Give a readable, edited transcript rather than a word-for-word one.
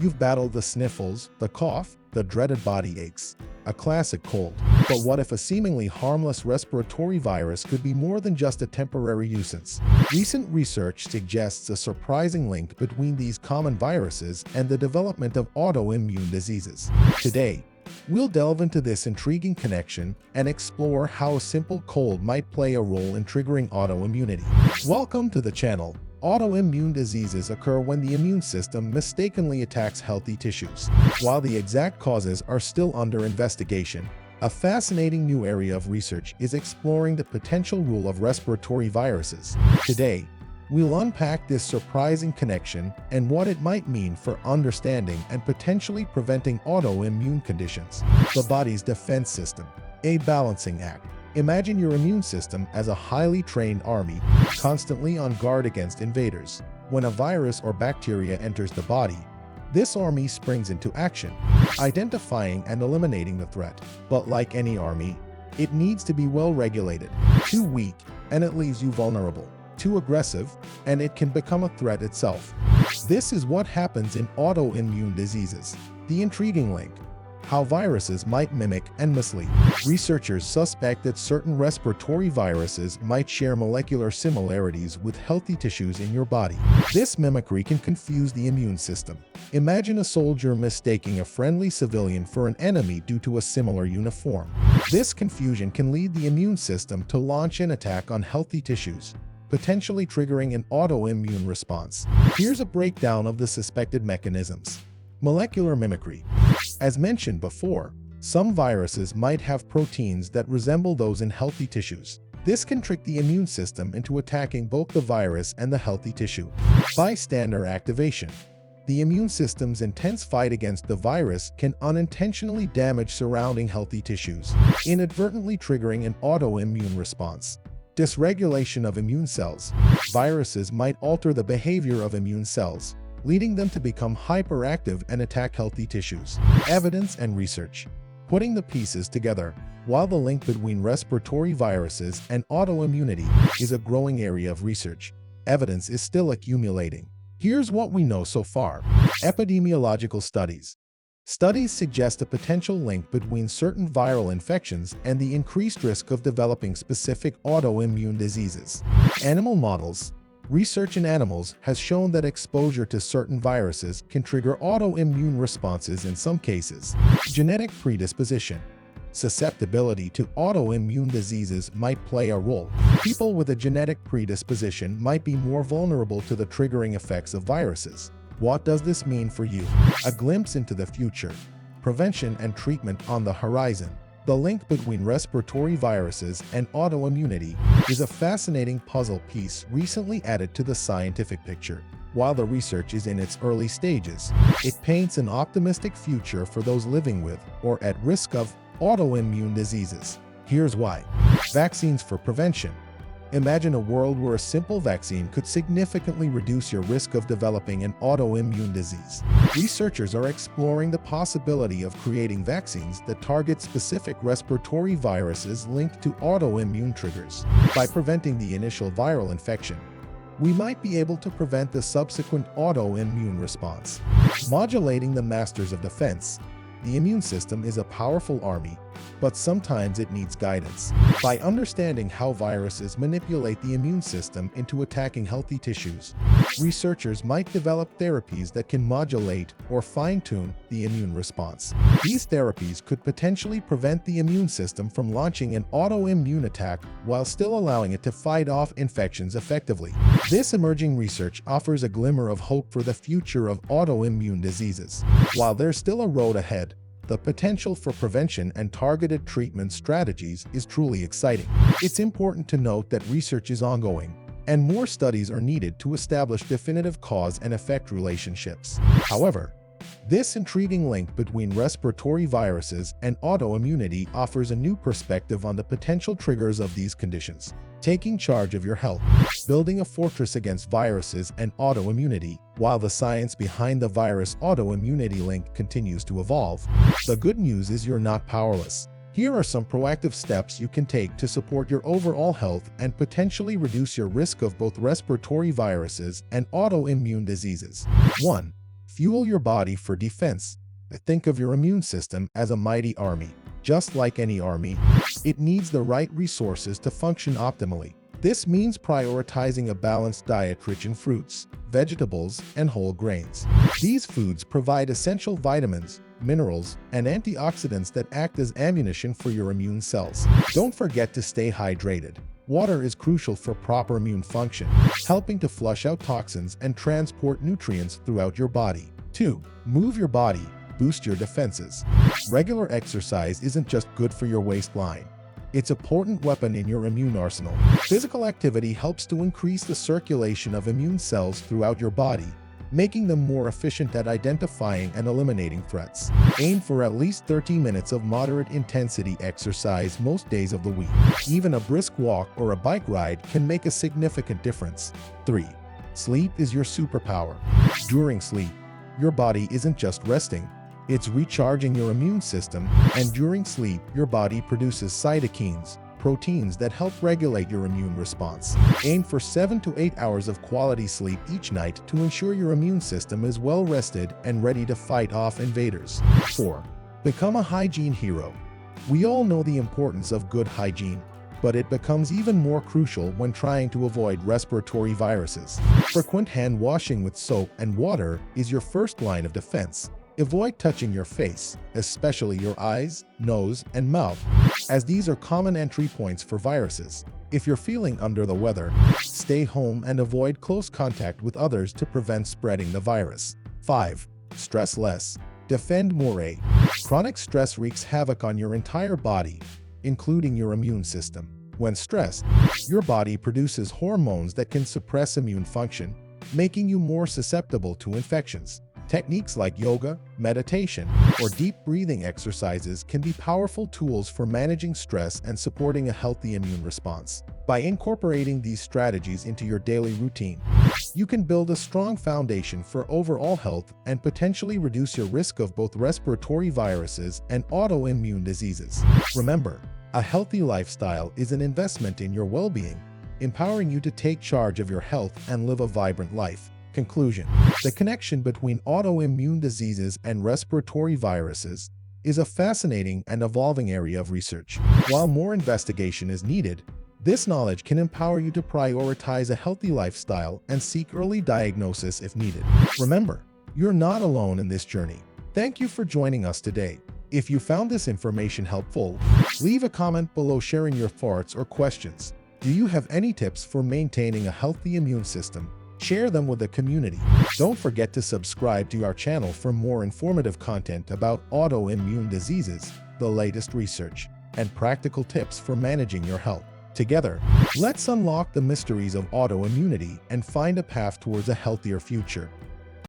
You've battled the sniffles, the cough, the dreaded body aches, a classic cold. But what if a seemingly harmless respiratory virus could be more than just a temporary nuisance? Recent research suggests a surprising link between these common viruses and the development of autoimmune diseases. Today, we'll delve into this intriguing connection and explore how a simple cold might play a role in triggering autoimmunity. Welcome to the channel. Autoimmune diseases occur when the immune system mistakenly attacks healthy tissues. While the exact causes are still under investigation, a fascinating new area of research is exploring the potential role of respiratory viruses. Today, we'll unpack this surprising connection and what it might mean for understanding and potentially preventing autoimmune conditions. The body's defense system, a balancing act. Imagine your immune system as a highly trained army, constantly on guard against invaders. When a virus or bacteria enters the body, this army springs into action, identifying and eliminating the threat. But like any army, it needs to be well regulated. Too weak, and it leaves you vulnerable. Too aggressive, and it can become a threat itself. This is what happens in autoimmune diseases. The intriguing link: how viruses might mimic and mislead. Researchers suspect that certain respiratory viruses might share molecular similarities with healthy tissues in your body. This mimicry can confuse the immune system. Imagine a soldier mistaking a friendly civilian for an enemy due to a similar uniform. This confusion can lead the immune system to launch an attack on healthy tissues, potentially triggering an autoimmune response. Here's a breakdown of the suspected mechanisms. Molecular mimicry. As mentioned before, some viruses might have proteins that resemble those in healthy tissues. This can trick the immune system into attacking both the virus and the healthy tissue. Bystander activation. The immune system's intense fight against the virus can unintentionally damage surrounding healthy tissues, inadvertently triggering an autoimmune response. Dysregulation of immune cells. Viruses might alter the behavior of immune cells, leading them to become hyperactive and attack healthy tissues. Evidence and research. Putting the pieces together. While the link between respiratory viruses and autoimmunity is a growing area of research, evidence is still accumulating. Here's what we know so far. Epidemiological studies. Studies suggest a potential link between certain viral infections and the increased risk of developing specific autoimmune diseases. Animal models. Research in animals has shown that exposure to certain viruses can trigger autoimmune responses in some cases. Genetic predisposition. Susceptibility to autoimmune diseases might play a role. People with a genetic predisposition might be more vulnerable to the triggering effects of viruses. What does this mean for you? A glimpse into the future. Prevention and treatment on the horizon. The link between respiratory viruses and autoimmunity is a fascinating puzzle piece recently added to the scientific picture. While the research is in its early stages, it paints an optimistic future for those living with or at risk of autoimmune diseases. Here's why. Vaccines for prevention. Imagine a world where a simple vaccine could significantly reduce your risk of developing an autoimmune disease. Researchers are exploring the possibility of creating vaccines that target specific respiratory viruses linked to autoimmune triggers. By preventing the initial viral infection, we might be able to prevent the subsequent autoimmune response. Modulating the masters of defense. The immune system is a powerful army, but sometimes it needs guidance. By understanding how viruses manipulate the immune system into attacking healthy tissues, researchers might develop therapies that can modulate or fine-tune the immune response. These therapies could potentially prevent the immune system from launching an autoimmune attack while still allowing it to fight off infections effectively. This emerging research offers a glimmer of hope for the future of autoimmune diseases. While there's still a road ahead, the potential for prevention and targeted treatment strategies is truly exciting. It's important to note that research is ongoing, and more studies are needed to establish definitive cause and effect relationships. However, this intriguing link between respiratory viruses and autoimmunity offers a new perspective on the potential triggers of these conditions. Taking charge of your health, building a fortress against viruses and autoimmunity. While the science behind the virus autoimmunity link continues to evolve, the good news is you're not powerless. Here are some proactive steps you can take to support your overall health and potentially reduce your risk of both respiratory viruses and autoimmune diseases. 1. Fuel your body for defense. Think of your immune system as a mighty army. Just like any army, it needs the right resources to function optimally. This means prioritizing a balanced diet rich in fruits, vegetables, and whole grains. These foods provide essential vitamins, minerals, and antioxidants that act as ammunition for your immune cells. Don't forget to stay hydrated. Water is crucial for proper immune function, helping to flush out toxins and transport nutrients throughout your body. 2. Move your body. Boost your defenses. Regular exercise isn't just good for your waistline. It's an important weapon in your immune arsenal. Physical activity helps to increase the circulation of immune cells throughout your body, making them more efficient at identifying and eliminating threats. Aim for at least 30 minutes of moderate intensity exercise most days of the week. Even a brisk walk or a bike ride can make a significant difference. 3. Sleep is your superpower. During sleep, your body isn't just resting. It's recharging your immune system, and during sleep, your body produces cytokines, proteins that help regulate your immune response. Aim for 7 to 8 hours of quality sleep each night to ensure your immune system is well rested and ready to fight off invaders. 4. Become a hygiene hero. We all know the importance of good hygiene, but it becomes even more crucial when trying to avoid respiratory viruses. Frequent hand washing with soap and water is your first line of defense. Avoid touching your face, especially your eyes, nose, and mouth, as these are common entry points for viruses. If you're feeling under the weather, stay home and avoid close contact with others to prevent spreading the virus. 5. Stress less. Defend more. Chronic stress wreaks havoc on your entire body, including your immune system. When stressed, your body produces hormones that can suppress immune function, making you more susceptible to infections. Techniques like yoga, meditation, or deep breathing exercises can be powerful tools for managing stress and supporting a healthy immune response. By incorporating these strategies into your daily routine, you can build a strong foundation for overall health and potentially reduce your risk of both respiratory viruses and autoimmune diseases. Remember, a healthy lifestyle is an investment in your well-being, empowering you to take charge of your health and live a vibrant life. Conclusion: the connection between autoimmune diseases and respiratory viruses is a fascinating and evolving area of research. While more investigation is needed, this knowledge can empower you to prioritize a healthy lifestyle and seek early diagnosis if needed. Remember, you're not alone in this journey. Thank you for joining us today. If you found this information helpful, leave a comment below sharing your thoughts or questions. Do you have any tips for maintaining a healthy immune system? Share them with the community. Don't forget to subscribe to our channel for more informative content about autoimmune diseases, the latest research, and practical tips for managing your health. Together, let's unlock the mysteries of autoimmunity and find a path towards a healthier future.